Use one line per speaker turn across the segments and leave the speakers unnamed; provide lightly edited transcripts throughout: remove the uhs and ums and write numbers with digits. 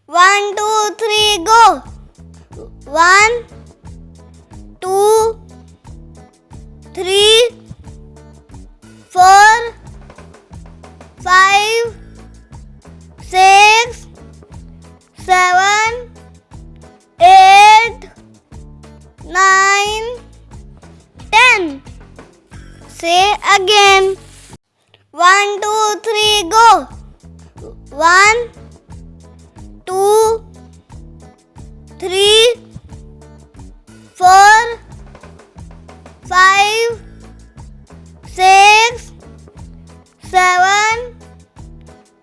1, 2, 3, go! 1, 2, 3, 4, 5, 6, 7, 8, 9, 10. Say again. 1, 2, 3, go! 1, 2, 3, 4, 5, 6, 7,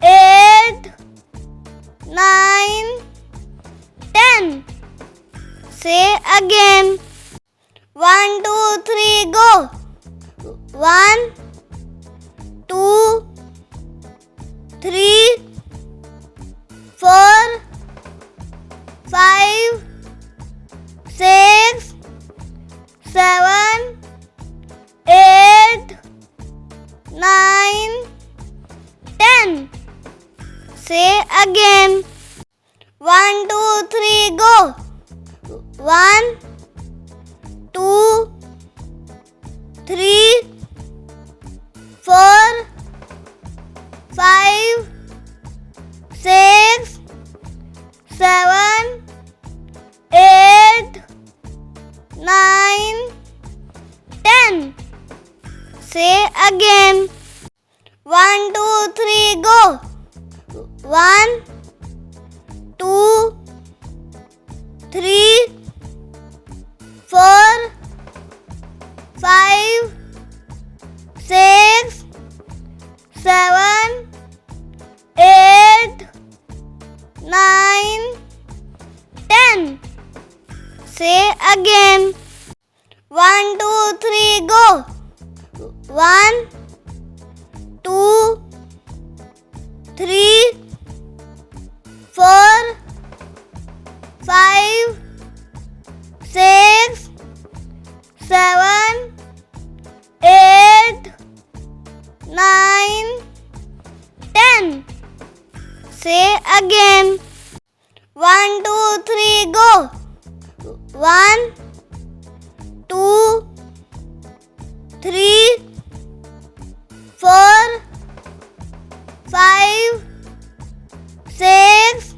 8, 9, 10. Say again. 1, 2, 3, go! 1, 2, 3, 4, 5, 6, 7, 8, 9, 10. Say again. 1, 2, 3, go! 1, 2, 3, 4, 5, 6, 7, 8, 9, 10. Say again. 1, 2, 3, go! 1, 2, 3, 4, 5, 6, 7, 8, 9, 10. Say again. 1, 2, 3, go! 1, 2, 3, 4, 5, 6, 7, 8, 9, 10. Say again. 1, 2, 3, go! 1, 2, 3, 4, 5, 6,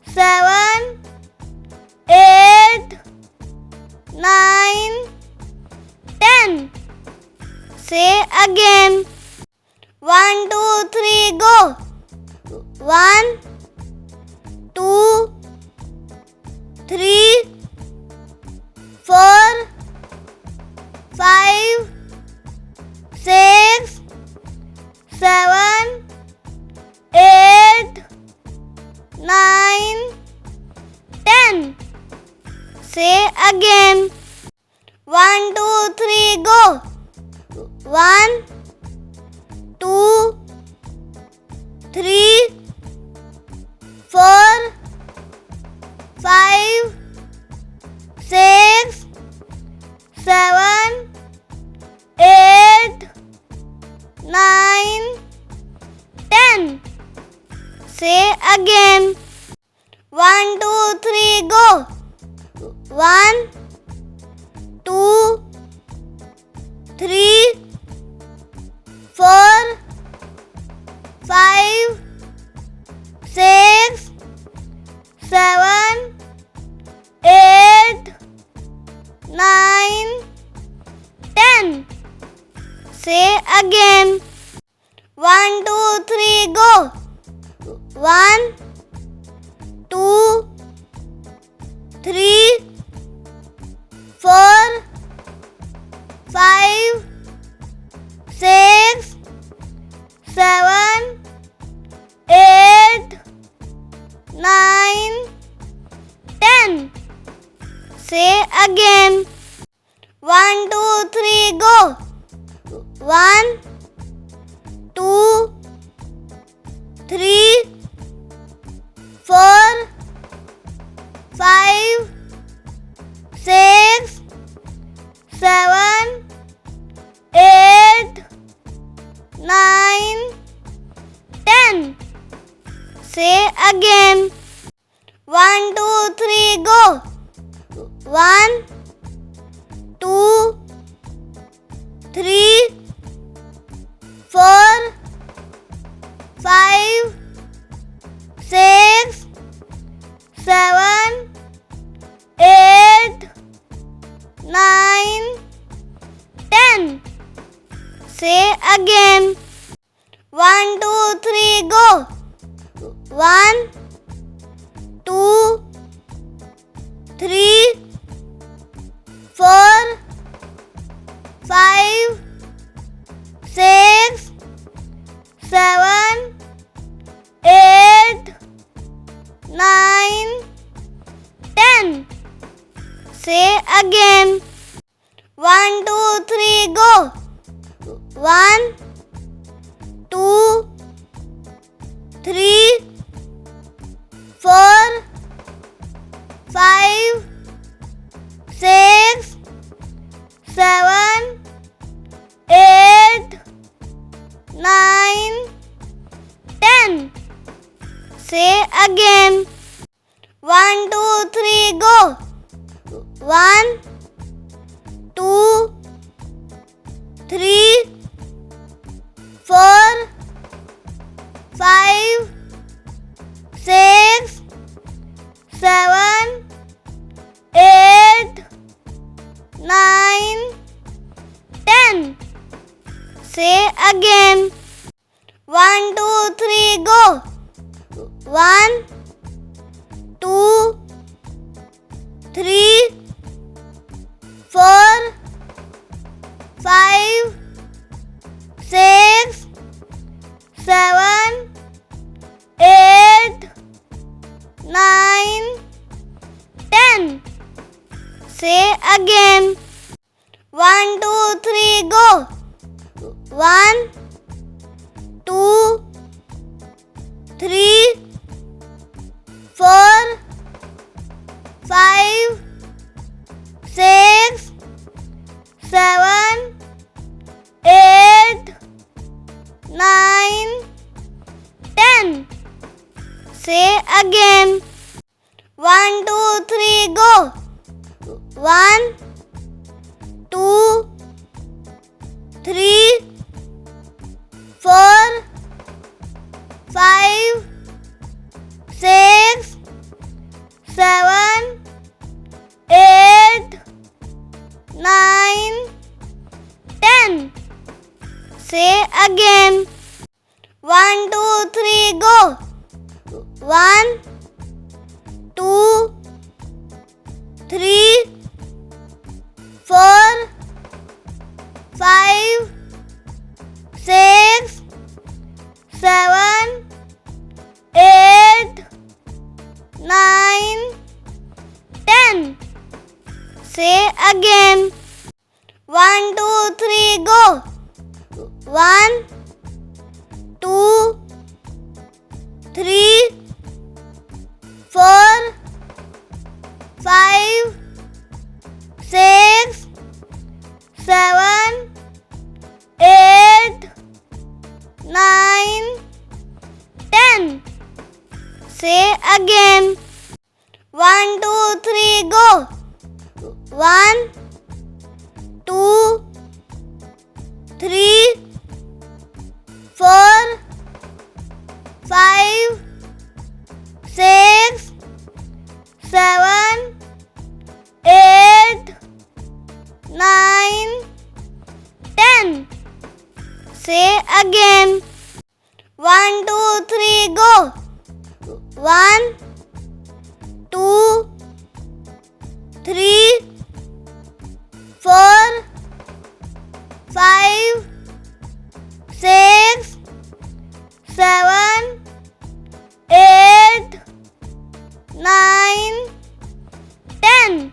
7, 8, 9, 10. Say again. 1, 2, 3, go! 1, 2, 3, 4, 5, 6, 7, 8, 9, 10. Say again. 1, 2, 3, go! 1, 2, 3, 4, 5, 6, 7, 8, 9, 10. Say again. 1, 2, 3, go! 1, 2, 3, 4, 5, 6, 7, 8, 9, 10. Say again. 1, 2, 3, go! 1, 2, 3, 4, 5, 6, 7, 8, 9, 10. Say again. 1, 2, 3, go! 1, 2, 3, 4, 5, 6, 7, 8, 9, 10. Say again. 1, 2, 3, go. 1, 2, 3, 4, 5, 6, 7, 8, 9, 10. Say again. 1, 2, 3, go. 1, 2, 3, 4, 5, 6, 7, 8, 9, 10. Say again. 1, 2, 3, go. 1, 2, 3, 4, 5, 6, 7, 8, 9, 10. Say again. 1, 2, 3, go. 1, 2, 3, 4, 5, 6, 7, 8, 9, 10. Say again. 1, 2, 3, go. 1, 2, 3, 4, 5, 6, 7, 8, 9, 10. Say again. 1, 2, 3, go. 1, 2, 3, 4, 5, 6, 7, 8, 9, 10. Say again. 1, 2, 3, go. 1, 2, 3, 4, 5, 6, 7, 8, 9, 10. Say again. 1, 2, 3, go. 1, 2, 3, 4, 5, 6, 7, 8, 9, 10. Say again. 1, 2, 3, go. 1, 2, 3, 4, 5, 6, 7, 8, 9, 10. Say again. 1, 2, 3, go. 1, 2, 3, 4, 5, 6, 7, 8, 9, 10. Say again. 1, 2, 3, go. 1, 2, 3, 4, 5, 6, 7, 8, 9, 10.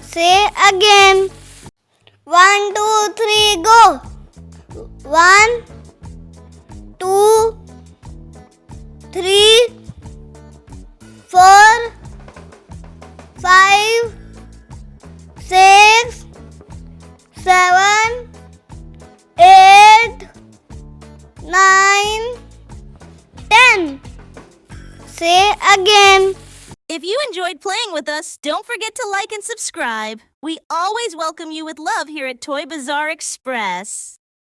Say again. 1, 2, 3, go. 1, 2, 3, 4, 5, 6, 7, 8, 9, 10. Say again.
If you enjoyed playing with us, don't forget to like and subscribe. We always welcome you with love here at Toy Bazaar Express.